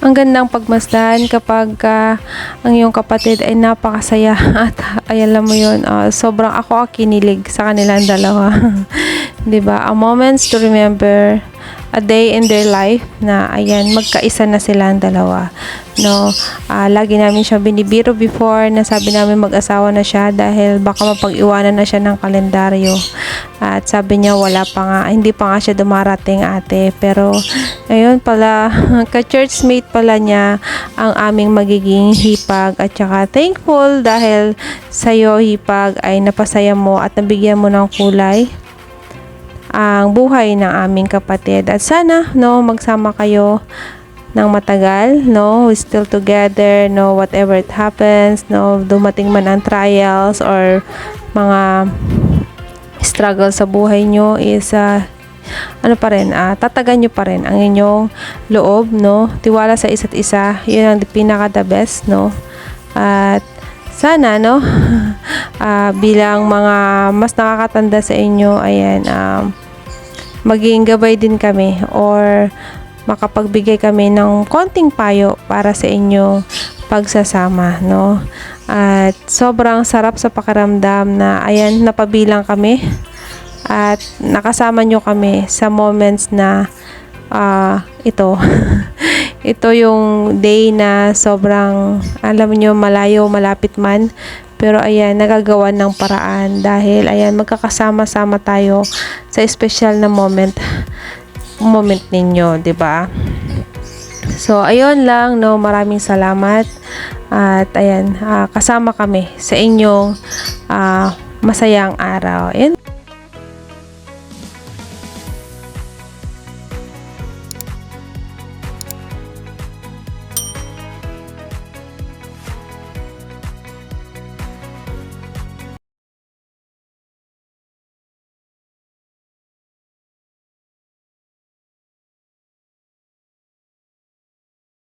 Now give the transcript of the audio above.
Ang gandang pagmasdan kapag ang iyong kapatid ay napakasaya at ay alam mo yun, sobrang ako kinilig sa kanilang dalawa. 'Di ba? A moments to remember, a day in their life na ayan, magkaisa na sila ang dalawa. No, lagi namin siya binibiro before na sabi namin mag-asawa na siya dahil baka mapag-iwanan na siya ng kalendaryo. At sabi niya wala pa nga, hindi pa nga siya dumarating ate. Pero ayun pala, ka-churchmate pala niya ang aming magiging hipag at saka thankful dahil sa'yo hipag ay napasaya mo at nabigyan mo ng kulay ang buhay ng aming kapatid. At sana, no, magsama kayo ng matagal, no, we still together, no, whatever it happens, no, dumating man ang trials or mga struggle sa buhay nyo is, ano pa rin, tatagan nyo pa rin ang inyong loob, no, tiwala sa isa't isa, yun ang pinaka the best, no, at sana, no, bilang mga mas nakakatanda sa inyo, ayan, maging gabay din kami or makapagbigay kami ng konting payo para sa inyo pagsasama, no? At sobrang sarap sa pakiramdam na ayan, napabilang kami at nakasama nyo kami sa moments na ito ito yung day na sobrang alam nyo malayo, malapit man, pero ayan, nagagawa ng paraan dahil ayan, magkakasama-sama tayo sa special na moment ninyo, 'di ba? So ayun lang, no, maraming salamat at ayan, kasama kami sa inyong masayang araw. Ayan.